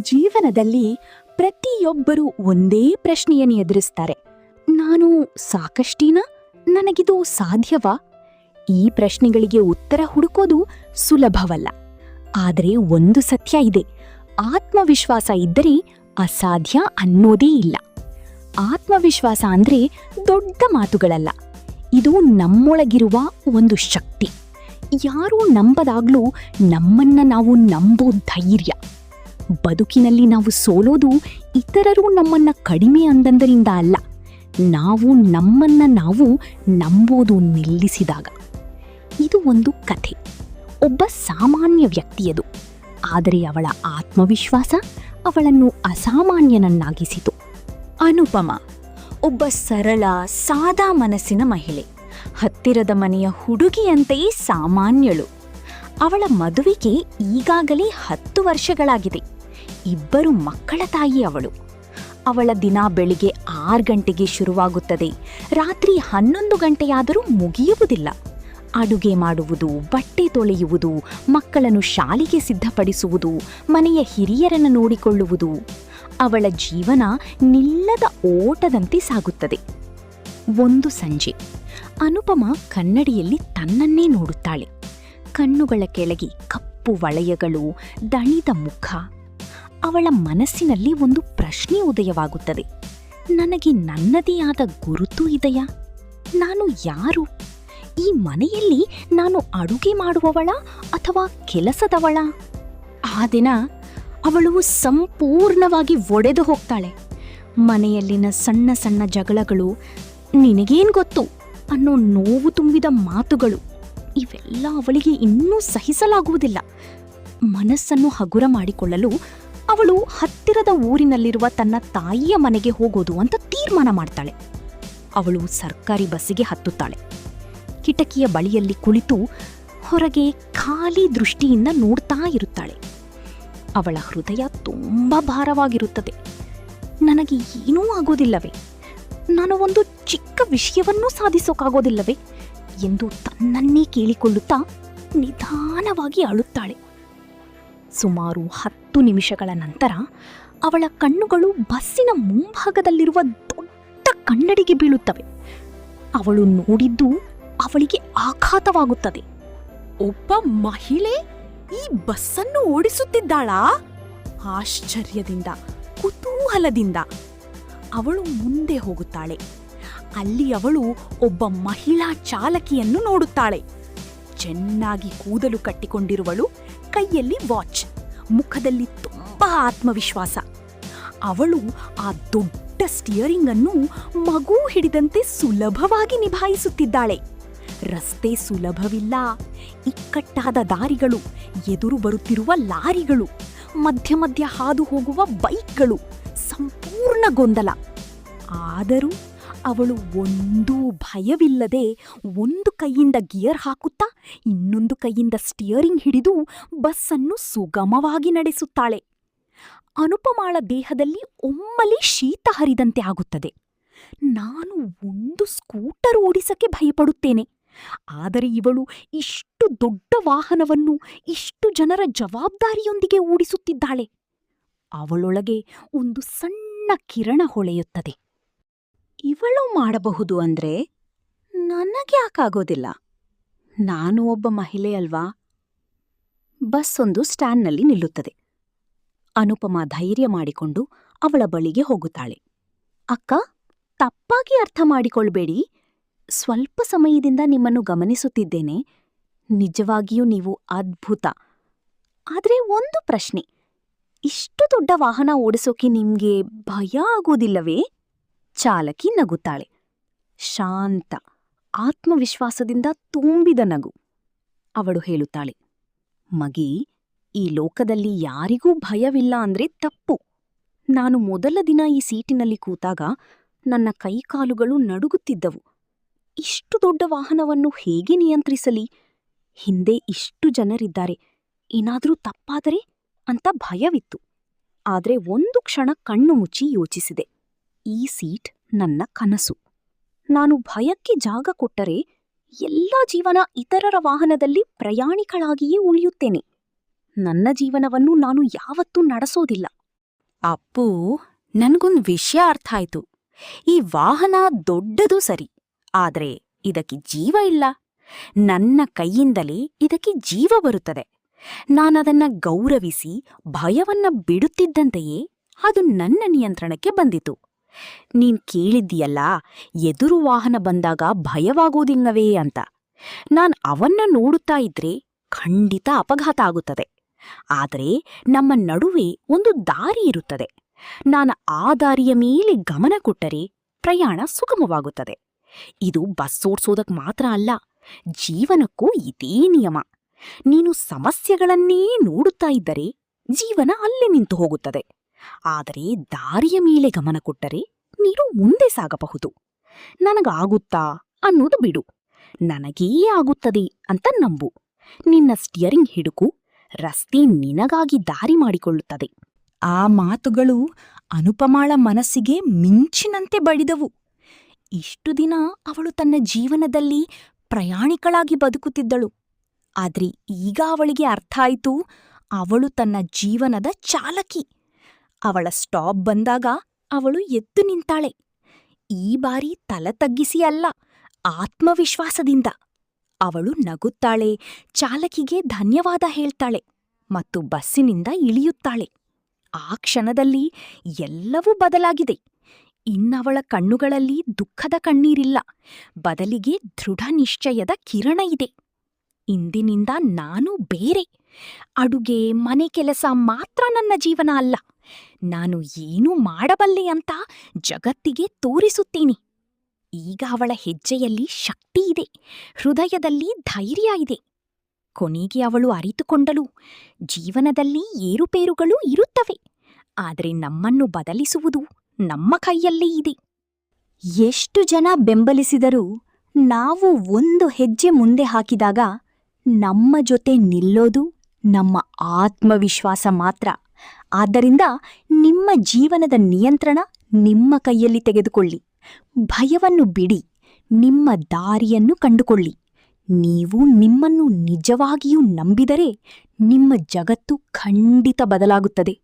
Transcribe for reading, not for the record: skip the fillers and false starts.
ಜೀವನದಲ್ಲಿ ಪ್ರತಿಯೊಬ್ಬರೂ ಒಂದೇ ಪ್ರಶ್ನೆಯನ್ನು ಎದುರಿಸ್ತಾರೆ. ನಾನು ಸಾಕಷ್ಟಿನಾ? ನನಗಿದು ಸಾಧ್ಯವಾ? ಈ ಪ್ರಶ್ನೆಗಳಿಗೆ ಉತ್ತರ ಹುಡುಕೋದು ಸುಲಭವಲ್ಲ. ಆದರೆ ಒಂದು ಸತ್ಯ ಇದೆ, ಆತ್ಮವಿಶ್ವಾಸ ಇದ್ದರೆ ಅಸಾಧ್ಯ ಅನ್ನೋದೇ ಇಲ್ಲ. ಆತ್ಮವಿಶ್ವಾಸ ಅಂದ್ರೆ ದೊಡ್ಡ ಮಾತುಗಳಲ್ಲ, ಇದು ನಮ್ಮೊಳಗಿರುವ ಒಂದು ಶಕ್ತಿ. ಯಾರೂ ನಂಬದಾಗ್ಲೂ ನಮ್ಮನ್ನ ನಾವು ನಂಬೋ ಧೈರ್ಯ. ಬದುಕಿನಲ್ಲಿ ನಾವು ಸೋಲೋದು ಇತರರು ನಮ್ಮನ್ನ ಕಡಿಮೆ ಅಂದಂದರಿಂದ ಅಲ್ಲ, ನಾವು ನಮ್ಮನ್ನ ನಾವು ನಂಬೋದು ನಿಲ್ಲಿಸಿದಾಗ. ಇದು ಒಂದು ಕಥೆ, ಒಬ್ಬ ಸಾಮಾನ್ಯ ವ್ಯಕ್ತಿಯದು. ಆದರೆ ಅವಳ ಆತ್ಮವಿಶ್ವಾಸ ಅವಳನ್ನು ಅಸಾಮಾನ್ಯನನ್ನಾಗಿಸಿತು. ಅನುಪಮ ಒಬ್ಬ ಸರಳ ಸಾದಾ ಮನಸ್ಸಿನ ಮಹಿಳೆ, ಹತ್ತಿರದ ಮನೆಯ ಹುಡುಗಿಯಂತೆಯೇ ಸಾಮಾನ್ಯಳು. ಅವಳ ಮದುವೆಗೆ ಈಗಾಗಲೇ 10 ವರ್ಷಗಳಾಗಿದೆ. 2 ಮಕ್ಕಳ ತಾಯಿ ಅವಳು. ಅವಳ ದಿನ ಬೆಳಿಗ್ಗೆ 6 ಗಂಟೆಗೆ ಶುರುವಾಗುತ್ತದೆ, ರಾತ್ರಿ 11 ಗಂಟೆಯಾದರೂ ಮುಗಿಯುವುದಿಲ್ಲ. ಅಡುಗೆ ಮಾಡುವುದು, ಬಟ್ಟೆ ತೊಳೆಯುವುದು, ಮಕ್ಕಳನ್ನು ಶಾಲೆಗೆ ಸಿದ್ಧಪಡಿಸುವುದು, ಮನೆಯ ಹಿರಿಯರನ್ನು ನೋಡಿಕೊಳ್ಳುವುದು. ಅವಳ ಜೀವನ ನಿಲ್ಲದ ಓಟದಂತೆ ಸಾಗುತ್ತದೆ. ಒಂದು ಸಂಜೆ ಅನುಪಮ ಕನ್ನಡಿಯಲ್ಲಿ ತನ್ನನ್ನೇ ನೋಡುತ್ತಾಳೆ. ಕಣ್ಣುಗಳ ಕೆಳಗೆ ಕಪ್ಪು ವಲಯಗಳು, ದಣಿದ ಮುಖ. ಅವಳ ಮನಸ್ಸಿನಲ್ಲಿ ಒಂದು ಪ್ರಶ್ನೆ ಉದಯವಾಗುತ್ತದೆ. ನನಗೆ ನನ್ನದೇ ಆದ ಗುರುತು ಇದೆಯಾ? ನಾನು ಯಾರು? ಈ ಮನೆಯಲ್ಲಿ ನಾನು ಅಡುಗೆ ಮಾಡುವವಳ ಅಥವಾ ಕೆಲಸದವಳ? ಆ ದಿನ ಅವಳು ಸಂಪೂರ್ಣವಾಗಿ ಒಡೆದು ಹೋಗ್ತಾಳೆ. ಮನೆಯಲ್ಲಿನ ಸಣ್ಣ ಸಣ್ಣ ಜಗಳಗಳು, ನಿನಗೇನ್ ಗೊತ್ತು ಅನ್ನೋ ನೋವು ತುಂಬಿದ ಮಾತುಗಳು, ಇವೆಲ್ಲ ಅವಳಿಗೆ ಇನ್ನೂ ಸಹಿಸಲಾಗುವುದಿಲ್ಲ. ಮನಸ್ಸನ್ನು ಹಗುರ ಮಾಡಿಕೊಳ್ಳಲು ಅವಳು ಹತ್ತಿರದ ಊರಿನಲ್ಲಿರುವ ತನ್ನ ತಾಯಿಯ ಮನೆಗೆ ಹೋಗೋದು ಅಂತ ತೀರ್ಮಾನ ಮಾಡ್ತಾಳೆ. ಅವಳು ಸರ್ಕಾರಿ ಬಸ್ಸಿಗೆ ಹತ್ತುತ್ತಾಳೆ. ಕಿಟಕಿಯ ಬಳಿಯಲ್ಲಿ ಕುಳಿತು ಹೊರಗೆ ಖಾಲಿ ದೃಷ್ಟಿಯಿಂದ ನೋಡ್ತಾ ಇರುತ್ತಾಳೆ. ಅವಳ ಹೃದಯ ತುಂಬ ಭಾರವಾಗಿರುತ್ತದೆ. ನನಗೆ ಏನೂ ಆಗೋದಿಲ್ಲವೇ? ನಾನು ಒಂದು ಚಿಕ್ಕ ವಿಷಯವನ್ನೂ ಸಾಧಿಸೋಕ್ಕಾಗೋದಿಲ್ಲವೇ ಎಂದು ತನ್ನನ್ನೇ ಕೇಳಿಕೊಳ್ಳುತ್ತಾ ನಿಧಾನವಾಗಿ ಅಳುತ್ತಾಳೆ. ಸುಮಾರು 10 ನಿಮಿಷಗಳ ನಂತರ ಅವಳ ಕಣ್ಣುಗಳು ಬಸ್ಸಿನ ಮುಂಭಾಗದಲ್ಲಿರುವ ದೊಡ್ಡ ಕನ್ನಡಿಗೆ ಬೀಳುತ್ತವೆ. ಅವಳು ನೋಡಿದ್ದು ಅವಳಿಗೆ ಆಘಾತವಾಗುತ್ತದೆ. ಒಬ್ಬ ಮಹಿಳೆ ಈ ಬಸ್ಸನ್ನು ಓಡಿಸುತ್ತಿದ್ದಾಳಾ? ಆಶ್ಚರ್ಯದಿಂದ, ಕುತೂಹಲದಿಂದ ಅವಳು ಮುಂದೆ ಹೋಗುತ್ತಾಳೆ. ಅಲ್ಲಿ ಅವಳು ಒಬ್ಬ ಮಹಿಳಾ ಚಾಲಕಿಯನ್ನು ನೋಡುತ್ತಾಳೆ. ಚೆನ್ನಾಗಿ ಕೂದಲು ಕಟ್ಟಿಕೊಂಡಿರುವಳು, ಕೈಯಲ್ಲಿ ವಾಚ್, ಮುಖದಲ್ಲಿ ತುಂಬಾ ಆತ್ಮವಿಶ್ವಾಸ. ಅವಳು ಆ ದೊಡ್ಡ ಸ್ಟಿಯರಿಂಗ್ ಅನ್ನು ಮಗು ಹಿಡಿದಂತೆ ಸುಲಭವಾಗಿ ನಿಭಾಯಿಸುತ್ತಿದ್ದಾಳೆ. ರಸ್ತೆ ಸುಲಭವಿಲ್ಲ, ಇಕ್ಕಟ್ಟಾದ ದಾರಿಗಳು, ಎದುರು ಬರುತ್ತಿರುವ ಲಾರಿಗಳು, ಮಧ್ಯ ಮಧ್ಯ ಹಾದು ಹೋಗುವ ಬೈಕ್ಗಳು, ಸಂಪೂರ್ಣ ಗೊಂದಲ. ಆದರೂ ಅವಳು ಒಂದೂ ಭಯವಿಲ್ಲದೆ ಒಂದು ಕೈಯಿಂದ ಗಿಯರ್ ಹಾಕುತ್ತಾ ಇನ್ನೊಂದು ಕೈಯಿಂದ ಸ್ಟಿಯರಿಂಗ್ ಹಿಡಿದು ಬಸ್ಸನ್ನು ಸುಗಮವಾಗಿ ನಡೆಸುತ್ತಾಳೆ. ಅನುಪಮಾಳ ದೇಹದಲ್ಲಿ ಒಮ್ಮೆಲೇ ಶೀತ ಹರಿದಂತೆ ಆಗುತ್ತದೆ. ನಾನು ಒಂದು ಸ್ಕೂಟರ್ ಓಡಿಸಕ್ಕೆ ಭಯಪಡುತ್ತೇನೆ, ಆದರೆ ಇವಳು ಇಷ್ಟು ದೊಡ್ಡ ವಾಹನವನ್ನು ಇಷ್ಟು ಜನರ ಜವಾಬ್ದಾರಿಯೊಂದಿಗೆ ಓಡಿಸುತ್ತಿದ್ದಾಳೆ. ಅವಳೊಳಗೆ ಒಂದು ಸಣ್ಣ ಕಿರಣ ಹೊಳೆಯುತ್ತದೆ. ಇವಳು ಮಾಡಬಹುದು ಅಂದ್ರೆ ನನಗ್ಯಾಕಾಗೋದಿಲ್ಲ? ನಾನು ಒಬ್ಬ ಮಹಿಳೆ ಅಲ್ವಾ? ಬಸ್ ಒಂದು ಸ್ಟ್ಯಾಂಡ್ನಲ್ಲಿ ನಿಲ್ಲುತ್ತದೆ. ಅನುಪಮ ಧೈರ್ಯ ಮಾಡಿಕೊಂಡು ಅವಳ ಬಳಿಗೆ ಹೋಗುತ್ತಾಳೆ. ಅಕ್ಕ, ತಪ್ಪಾಗಿ ಅರ್ಥ ಮಾಡಿಕೊಳ್ಬೇಡಿ, ಸ್ವಲ್ಪ ಸಮಯದಿಂದ ನಿಮ್ಮನ್ನು ಗಮನಿಸುತ್ತಿದ್ದೇನೆ. ನಿಜವಾಗಿಯೂ ನೀವು ಅದ್ಭುತ. ಆದ್ರೆ ಒಂದು ಪ್ರಶ್ನೆ, ಇಷ್ಟು ದೊಡ್ಡ ವಾಹನ ಓಡಿಸೋಕೆ ನಿಮ್ಗೆ ಭಯ ಆಗೋದಿಲ್ಲವೇ? ಚಾಲಕಿ ನಗುತ್ತಾಳೆ. ಶಾಂತ, ಆತ್ಮವಿಶ್ವಾಸದಿಂದ ತುಂಬಿದ ನಗು. ಅವಳು ಹೇಳುತ್ತಾಳೆ, ಮಗಿ, ಈ ಲೋಕದಲ್ಲಿ ಯಾರಿಗೂ ಭಯವಿಲ್ಲ ಅಂದ್ರೆ ತಪ್ಪು. ನಾನು ಮೊದಲ ದಿನ ಈ ಸೀಟಿನಲ್ಲಿ ಕೂತಾಗ ನನ್ನ ಕೈಕಾಲುಗಳು ನಡುಗುತ್ತಿದ್ದವು. ಇಷ್ಟು ದೊಡ್ಡ ವಾಹನವನ್ನು ಹೇಗೆ ನಿಯಂತ್ರಿಸಲಿ? ಹಿಂದೆ ಇಷ್ಟು ಜನರಿದ್ದಾರೆ, ಏನಾದರೂ ತಪ್ಪಾದರೆ ಅಂತ ಭಯವಿತ್ತು. ಆದ್ರೆ ಒಂದು ಕ್ಷಣ ಕಣ್ಣು ಮುಚ್ಚಿ ಯೋಚಿಸಿದೆ, ಈ ಸೀಟ್ ನನ್ನ ಕನಸು. ನಾನು ಭಯಕ್ಕೆ ಜಾಗ ಕೊಟ್ಟರೆ ಎಲ್ಲ ಜೀವನ ಇತರರ ವಾಹನದಲ್ಲಿ ಪ್ರಯಾಣಿಕಳಾಗಿಯೇ ಉಳಿಯುತ್ತೇನೆ. ನನ್ನ ಜೀವನವನ್ನು ನಾನು ಯಾವತ್ತೂ ನಡೆಸೋದಿಲ್ಲ. ಅಪ್ಪು, ನನ್ಗೊಂದ್ ವಿಷಯ ಅರ್ಥ ಆಯ್ತು. ಈ ವಾಹನ ದೊಡ್ಡದು ಸರಿ, ಆದ್ರೆ ಇದಕ್ಕೆ ಜೀವ ಇಲ್ಲ. ನನ್ನ ಕೈಯಿಂದಲೇ ಇದಕ್ಕೆ ಜೀವ ಬರುತ್ತದೆ. ನಾನದನ್ನ ಗೌರವಿಸಿ ಭಯವನ್ನ ಬಿಡುತ್ತಿದ್ದಂತೆಯೇ ಅದು ನನ್ನ ನಿಯಂತ್ರಣಕ್ಕೆ ಬಂದಿತು. ನೀನ್ ಕೇಳಿದ್ದೀಯಲ್ಲ, ಎದುರು ವಾಹನ ಬಂದಾಗ ಭಯವಾಗೋದಿಲ್ಲವೇ ಅಂತ. ನಾನ್ ಅವನ್ನ ನೋಡುತ್ತಾ ಇದ್ರೆ ಖಂಡಿತ ಅಪಘಾತ ಆಗುತ್ತದೆ. ಆದರೆ ನಮ್ಮ ನಡುವೆ ಒಂದು ದಾರಿ ಇರುತ್ತದೆ. ನಾನು ಆ ದಾರಿಯ ಮೇಲೆ ಗಮನ ಕೊಟ್ಟರೆ ಪ್ರಯಾಣ ಸುಗಮವಾಗುತ್ತದೆ. ಇದು ಬಸ್ ಓಡ್ಸೋದಕ್ ಮಾತ್ರ ಅಲ್ಲ, ಜೀವನಕ್ಕೂ ಇದೇ ನಿಯಮ. ನೀನು ಸಮಸ್ಯೆಗಳನ್ನೇ ನೋಡುತ್ತಾ ಇದ್ದರೆ ಜೀವನ ಅಲ್ಲೇ ನಿಂತು ಹೋಗುತ್ತದೆ. ಆದರೆ ದಾರಿಯ ಮೇಲೆ ಗಮನ ಕೊಟ್ಟರೆ ನೀನು ಮುಂದೆ ಸಾಗಬಹುದು. ನನಗಾಗುತ್ತಾ ಅನ್ನೋದು ಬಿಡು, ನನಗೇ ಆಗುತ್ತದೆ ಅಂತ ನಂಬು. ನಿನ್ನ ಸ್ಟಿಯರಿಂಗ್ ಹಿಡುಕು, ರಸ್ತೆ ನಿನಗಾಗಿ ದಾರಿ ಮಾಡಿಕೊಳ್ಳುತ್ತದೆ. ಆ ಮಾತುಗಳು ಅನುಪಮಾಳ ಮನಸ್ಸಿಗೆ ಮಿಂಚಿನಂತೆ ಬಡಿದವು. ಇಷ್ಟು ದಿನ ಅವಳು ತನ್ನ ಜೀವನದಲ್ಲಿ ಪ್ರಯಾಣಿಕಳಾಗಿ ಬದುಕುತ್ತಿದ್ದಳು. ಆದ್ರೆ ಈಗ ಅವಳಿಗೆ ಅರ್ಥ ಆಯಿತು, ಅವಳು ತನ್ನ ಜೀವನದ ಚಾಲಕಿ. ಅವಳ ಸ್ಟಾಪ್ ಬಂದಾಗ ಅವಳು ಎದ್ದು ನಿಂತಾಳೆ. ಈ ಬಾರಿ ತಲೆ ತಗ್ಗಿಸಿ ಅಲ್ಲ, ಆತ್ಮವಿಶ್ವಾಸದಿಂದ. ಅವಳು ನಗುತ್ತಾಳೆ, ಚಾಲಕಿಗೆ ಧನ್ಯವಾದ ಹೇಳ್ತಾಳೆ ಮತ್ತು ಬಸ್ಸಿನಿಂದ ಇಳಿಯುತ್ತಾಳೆ. ಆ ಕ್ಷಣದಲ್ಲಿ ಎಲ್ಲವೂ ಬದಲಾಗಿದೆ. ಇನ್ನವಳ ಕಣ್ಣುಗಳಲ್ಲಿ ದುಃಖದ ಕಣ್ಣೀರಿಲ್ಲ, ಬದಲಿಗೆ ದೃಢ ನಿಶ್ಚಯದ ಕಿರಣ ಇದೆ. ಇಂದಿನಿಂದ ನಾನು ಬೇರೆ. ಅಡುಗೆ, ಮನೆ ಕೆಲಸ ಮಾತ್ರ ನನ್ನ ಜೀವನ ಅಲ್ಲ. ನಾನು ಏನು ಮಾಡಬಲ್ಲೆ ಅಂತ ಜಗತ್ತಿಗೆ ತೋರಿಸುತ್ತೀನಿ. ಈಗ ಅವಳ ಹೆಜ್ಜೆಯಲ್ಲಿ ಶಕ್ತಿ ಇದೆ, ಹೃದಯದಲ್ಲಿ ಧೈರ್ಯ ಇದೆ. ಕೊನೆಗೆ ಅವಳು ಅರಿತುಕೊಂಡಳು, ಜೀವನದಲ್ಲಿ ಏರುಪೇರುಗಳು ಇರುತ್ತವೆ, ಆದರೆ ನಮ್ಮನ್ನು ಬದಲಿಸುವುದು ನಮ್ಮ ಕೈಯಲ್ಲೇ ಇದೆ. ಎಷ್ಟು ಜನ ಬೆಂಬಲಿಸಿದರೂ ನಾವು ಒಂದು ಹೆಜ್ಜೆ ಮುಂದೆ ಹಾಕಿದಾಗ ನಮ್ಮ ಜೊತೆ ನಿಲ್ಲೋದು ನಮ್ಮ ಆತ್ಮವಿಶ್ವಾಸ ಮಾತ್ರ. ಆದ್ದರಿಂದ ನಿಮ್ಮ ಜೀವನದ ನಿಯಂತ್ರಣ ನಿಮ್ಮ ಕೈಯಲ್ಲಿ ತೆಗೆದುಕೊಳ್ಳಿ. ಭಯವನ್ನು ಬಿಡಿ, ನಿಮ್ಮ ದಾರಿಯನ್ನು ಕಂಡುಕೊಳ್ಳಿ. ನೀವು ನಿಮ್ಮನ್ನು ನಿಜವಾಗಿಯೂ ನಂಬಿದರೆ ನಿಮ್ಮ ಜಗತ್ತು ಖಂಡಿತ ಬದಲಾಗುತ್ತದೆ.